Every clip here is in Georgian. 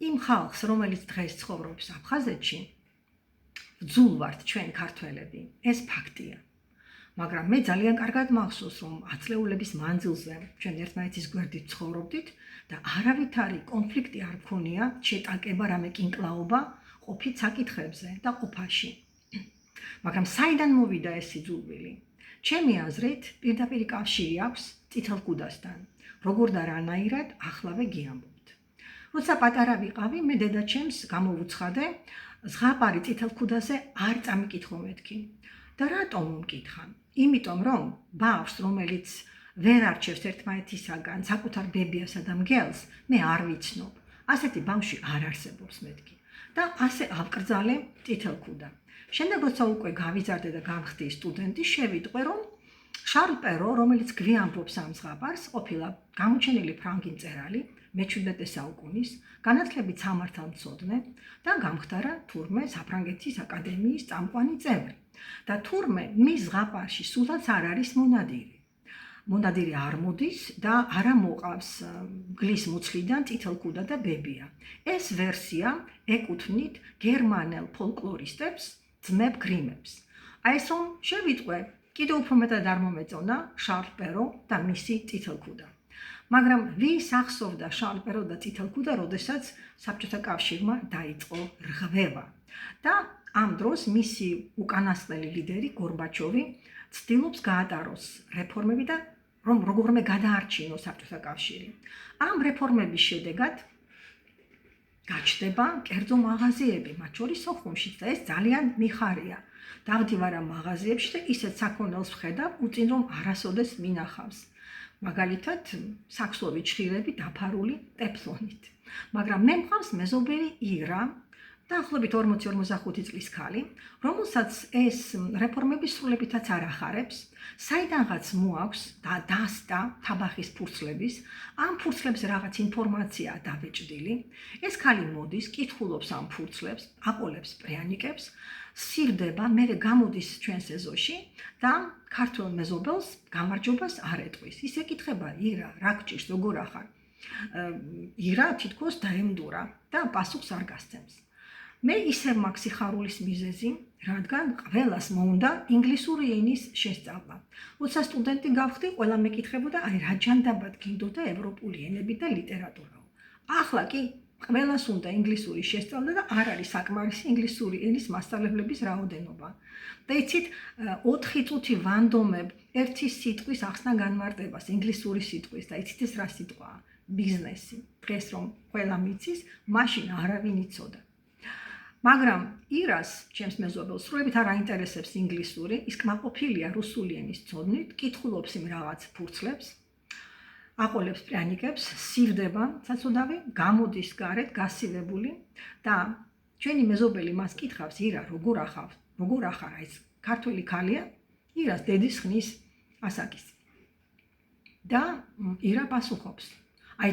იმ ხალხს, რომელიც დღეს ცხოვრობს აფხაზეთში, ბრძულ ვართ ჩვენ ქართველები, ეს ფაქტია. მაგრამ მე ძალიან კარგად მახსოვს, რომ ათწლეულების მანძილზე ჩვენ ერთმანეთის გვერდით ცხოვრობდით და არავითარი კონფლიქტი არ მქონია, შეტაკება, რამე კინკლაობა ყოფით საკითხებზე და ყოფაში. მაგრამ საიდან მოვიდა ეს სიძულვილი? ჩემი აზრით, პირდაპირ კავშირი აქვს წითელ კუდასთან. როგორ და რანაირადახლავე გიამბობთ. როცა პატარა ვიყავი, მე დედაჩემს გამოვუცხადე, ზღაპარი წითელ კუდაზე არ წამიკითხო მეთქი. და რატომ მომკითხა? იმიტომ რომ ბავშვს, რომელიც ვერ არჩევს ერთმანეთისაგან საკუთარ ბებიასა და მგელს, მე არ ვიცნობ. ასეთი ბავშვი არ არსებობს მეთქი. და ასე ავკრძალე წითელ კუდა. შემდეგ როცა უკვე გავიზარდე და გავხდი სტუდენტი, შევიტყვე, რომ შარლ პერო, რომელიც გვიამბობს ამ ზღაპარს, ყოფილა გამოჩენილი ფრანგი მწერალი, მე-17 საუკუნის, განათლებით სამართალმცოდნე და გამხდარა თურმე საფრანგეთის აკადემიის წამყვანი წევრი. და თურმე მის ზღაპარში სულაც არ არის მონადირი. მონადირი არ მოდის და არა მოყავს გლის მუცლიდან წითელ კუდა და ბებია. ეს ვერსია ეკუთვნით გერმანელ ფოლკლორისტებს, ძმებ გრიმებს. აი ეს რომ შევიტყვე, კიდევ უფრო მეტად არ მომეწონა შარლ პერო და მისი წითელ კუდა. მაგრამ ვის ახსოვდა შარლ პერო და წითელ კუდა, როდესაც საბჭოთა კავშირმა დაიწყო რღვევა. და ამ დროს მისი უკანასკნელი ლიდერი გორბაჩოვი ცდილობს გაატაროს რეფორმები და რომ როგორმე გადაარჩინოს საბჭოთა კავშირი. ამ რეფორმების შედეგად გაჩნდება კერძო მაღაზიები, მათ შორის სოხუმშიც და ეს ძალიან მიხარია. დავდივარ ამ მაღაზიებში და ისეთ საქონელს ვხედავ, უწინ რომ არასოდეს მინახავს. მაგალითად, საქსოვი ჩხირები დაფარული ტეფლონით. მაგრამ მე მყავს მეზობელი ირა, დაახლოებით 40-45 წლის ქალი, რომელსაც ეს რეფორმები სრულებითაც არ ახარებს, საიდანღაც მოაქვს და დასტა თაბახის ფურცლების, ამ ფურცლებს რაღაც ინფორმაცია დავეჭდილი. ეს ქალი მოდის, კითხულობს ამ ფურცლებს, აყოლებს პრიანიკებს, სირდება, მერე გამოდის ჩვენს ეზოში და ქართველ მეზობელს გამარჯვებას არ ეტყვის. ის ეკითხება, ირა, რა გჭირს, როგორ ახარ? ირა თითქოს დაემდურა და პასუხს არ გასცემს. მე ისევ მაქვს სიხარულის მიზეზი, რადგან ყველას მოუნდა ინგლისური ენის შესწავლა. როცა სტუდენტი გავხდი, ყველა მეკითხებოდა, აი რა ჯანდაბად გინდოდა ევროპული ენები და ლიტერატურა. ახლა კი ყველას უნდა ინგლისური შესწავლა და არ არის საკმარისი ინგლისური ენის მასწავლებლების რაოდენობა. და იცით, 4 წუთი ვანდომებ ერთი სიტყვის ახსნა განმარტებას, ინგლისური სიტყვის და იცით ეს რა სიტყვაა? ბიზნესი. დღეს რომ ყველა მიცის, მაშინ არავინ იცოდა. მაგრამ ირას, ჩემს მეზობელს, სრულებით არ აინტერესებს ინგლისური, ის კმაყოფილია რუსული ენის ცოდნით, კითხულობს იმ რაღაც ფურცლებს, აყოლებს პრიანიკებს, სირდება საცოდავი, გამოდის გარეთ გასილებული და ჩვენი მეზობელი მას კითხავს, ირა, როგორ ახარ, ეს ქართველი ქალია, ირას დედის ხნის ასაკისი. და ირა პასუხობს, აი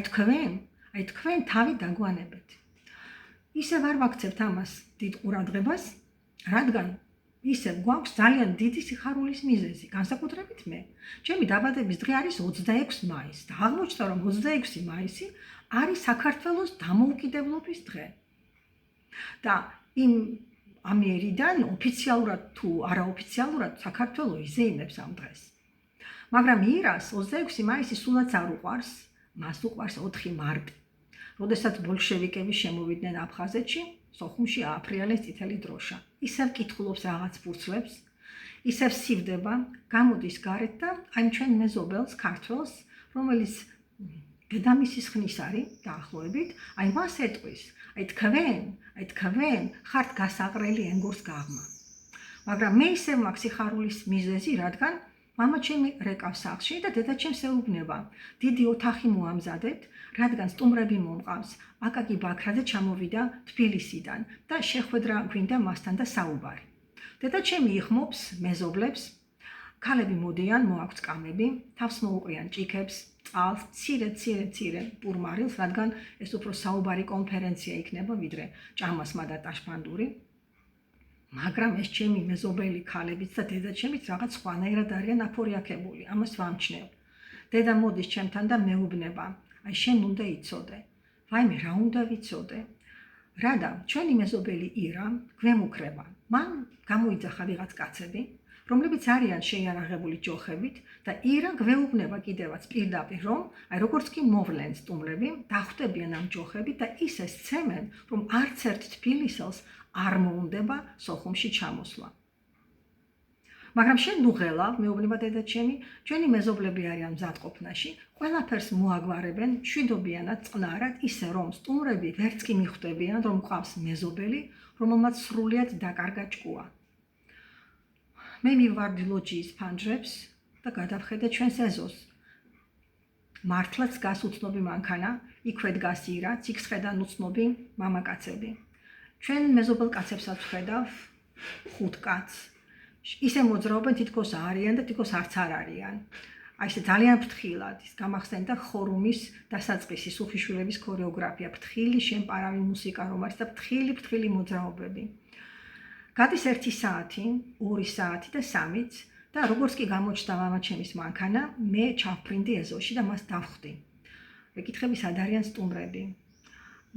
თქვენ თავი დაგვანებეთ. ისევ არ ვაქცევთ ამას დიდ ყურადღებას, რადგან ისევ გვაქვს ძალიან დიდი სიხარულის მიზეზი, განსაკუთრებით მე. ჩემი დაბადების დღე არის 26 მაისი და აღმოჩნდა, რომ 26 მაისი არის საქართველოს დამოუკიდებლობის დღე. და იმ ამიერიდან ოფიციალურად თუ არაოფიციალურად საქართველო იზეიმებს ამ დღეს. მაგრამ ირას 26 მაისი სულაც არ უყვარს, მას უყვარს 4 მარტი. როდესაც ბოლშევიკები შემოვიდნენ აფხაზეთში, სოხუმში ააფრიალეს წითელი დროშა. ისევ კითხულობს რაღაც ფურცლებს, ისევ სივდება, გამოდის გარეთ და აი ჩვენ მეზობელს, ქართველს, რომელიც დედამისის ხნის არის დაახლოებით, აი მას ეტყვის, აი თქვენ ხართ გასაყრელი ენგურს გაღმა. მაგრამ მე ისევ მაქვს სიხარულის მიზეზი, რადგან მამა ჩემი რეკავს სახლში და დედაჩემს ეუბნება, დიდი ოთახი მოამზადეთ, რადგან სტუმრები მომყავს. აკაკი ბაქრაძე ჩამოვიდა თბილისიდან და შეხვედრა გვინდა მასთან და საუბარი. დედაჩემი იხმობს მეზობლებს, ქალები მოდიან, მოაქვთ კამები, თავს მოუყრიან ჭიქებს, წყალს, მცირე პურმარილს, რადგან ეს უფრო საუბარი კონფერენცია იქნება, ვიდრე ჭამასმა და ტაშფანდური. მაგრამ ეს ჩემი მეზობელი ქალებიც და დედაჩემიც რაღაც სხვანაირად არიან აფორიაქებული, ამას ვამჩნევ. დედა მოდის ჩემთან და მეუბნება, აი შენ უნდა იცოდე. ვაიმე, რა უნდა ვიცოდე? რადგან ჩვენი მეზობელი ირა გვემუქრება. მან გამოიძახა ვიღაც კაცები, რომლებიც არიან შეიარაღებული ჯოხებით და ირა გვეუბნება კიდევაც პირდაპირ, რომ აი როგორც კი მოვლენ სტუმრები, დახვდებიან ამ ჯოხებით და ისე სცემენ, რომ არც ერთ თბილისელს არ მოუნდება სოხუმში ჩამოსვლა. მაგრამ შენ ნუ ღელა, მეუბნება დედაჩემი, ჩვენი მეზობლები არიან მზადყოფნაში, ყველაფერს მოაგვარებენ მშვიდობიანად, წყნარად, ისე რომ სტუმრები ვერც კი მიხვდებიან, რომ ყავს მეზობელი, რომელმაც სრულიად დაკარგა ჭკუა. მე მივვარდი ლოჯიის ფანჯრებს და გადავხედე ჩვენს ეზოს. მართლაც დგას უცნობი მანქანა, იქვე დგას ირაც, იქ სხედან უცნობი მამაკაცები. ჩვენ მეზობელ კაცებსაც ვხედავ 5 კაცს. ისე მოძრაობენ თითქოს არიან და თითქოს არც არ არიან. აი ესე ძალიან ფრთხილად ის გამახსენდა ხორუმის დასაწყისი სუფიშვილების ქორეოგრაფია, ფრთხილი შემპარავი მუსიკა რომ არის და ფრთხილი მოძრაობები. გადის 1 საათი, 2 საათი და 3-იც და როგორც კი გამოჩნდა მამაჩემის მანქანა, მე ჩავფრინდი ეზოში და მას დავხვდი. მეკითხები სად არიან სტუმრები.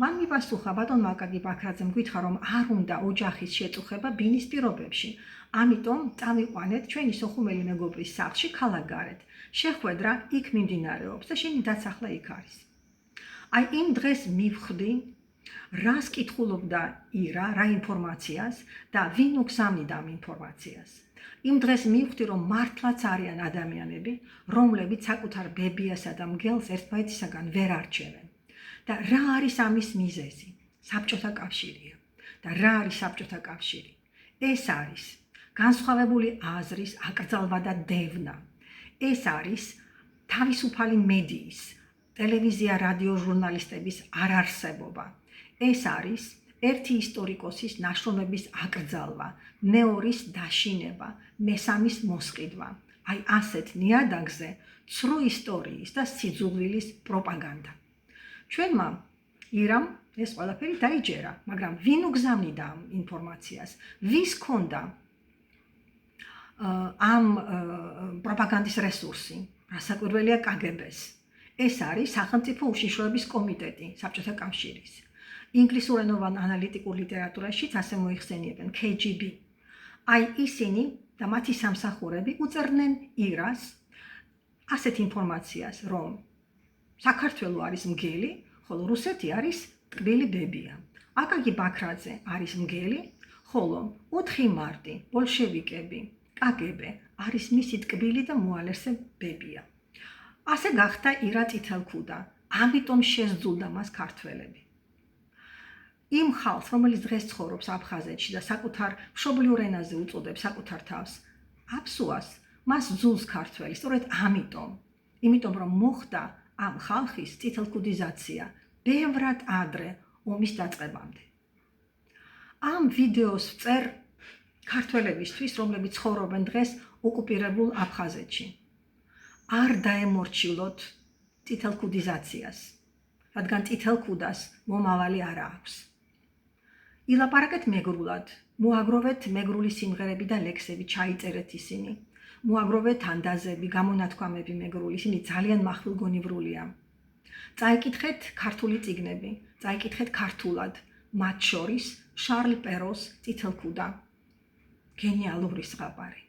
მან მიპასუხა ბატონმა აკაკი ბაქრაძემ გითხრა რომ არ უნდა ოჯახის შეწუხება ბინის პირობებში. ამიტომ წავიყვანეთ ჩვენი სოხუმელი მეგობრის სახლში ქალაქ გარეთ. შეხვედრა იქ მიმდინარეობს და შენი დაცახლა იქ არის. აი იმ დღეს მივხვდი რას კითხულობდა ირა, რა ინფორმაციას და ვინ უგზავნიდა ამ ინფორმაციას. იმ დღეს მივხვდი რომ მართლაც არიან ადამიანები, რომლებიც საკუთარ ბებიასა და მგელს ერთმანეთისაგან ვერ არჩევენ. და რა არის ამის მიზეზი? საბჭოთა კავშირია. და რა არის საბჭოთა კავშირი? ეს არის განსხვავებული აზრის აკრძალვა და დევნა. ეს არის თავისუფალი მედიის, ტელევიზია, რადიო ჟურნალისტების არარსებობა. ეს არის ერთი ისტორიკოსის ნაშრომების აკრძალვა, მეორის დაშინება, მესამის მოსყიდვა. აი ასეთ ნიადაგზე ცრუ ისტორიის და სიძულვილის პროპაგანდა. ჩვენმა ირამ ეს ყველაფერი დაიჯერა, მაგრამ ვინ უგზავნიდა ამ ინფორმაციას? ვის ჰქონდა ამ პროპაგანდის რესურსი? რასაკვირველია კგბ-ს. ეს არის სახელმწიფო უშიშროების კომიტეტი საბჭოთა კავშირის. ინგლისურენოვან ანალიტიკურ ლიტერატურაშიც ასე მოიხსენიებენ KGB. აი ისინი და მათი სამსახურები უწერდნენ ირას ასეთ ინფორმაციას, რომ საქართველო არის მგელი, ხოლო რუსეთი არის ტკბილი ბებია. აკაკი ბაქრაძე არის მგელი, ხოლო 4 მარტი ბოლშევიკები, KGB არის მისი ტკბილი და მოალერსე ბებია. ასე გახდა ირა წითელქუდა, ამიტომ შესძულდა მას ქართველები. იმ ხალხს, რომელიც დღეს ცხოვრობს აფხაზეთში და საკუთარ მშობლიურ ენაზე უწოდებს საკუთარ თავს აფსუას, მას ძულს ქართველი, სწორედ იმიტომ რომ მოხდა ამ ხალხის წითელქუდიზაცია ბევრად ადრე ომის დაწყებამდე. ამ ვიდეოს წერ ქართველებისთვის, რომლებიც ცხოვრობენ დღეს ოკუპირებულ აფხაზეთში. არ დაემორჩილოთ წითელქუდიზაციას, რადგან წითელქუდას მომავალი არ აქვს. ილაპარაკეთ მეგრულად, მოაგროვეთ მეგრული სიმღერები და ლექსები, ჩაიწერეთ ისინი. მოაგროვეთ ანდაზები, გამონათქვამები მეგრული, ისინი ძალიან მახვილგონივრულია. წაიკითხეთ ქართული წიგნები, წაიკითხეთ ქართულად, მათ შორის შარლ პეროს წითელქუდა. გენიალური ზღაპარი.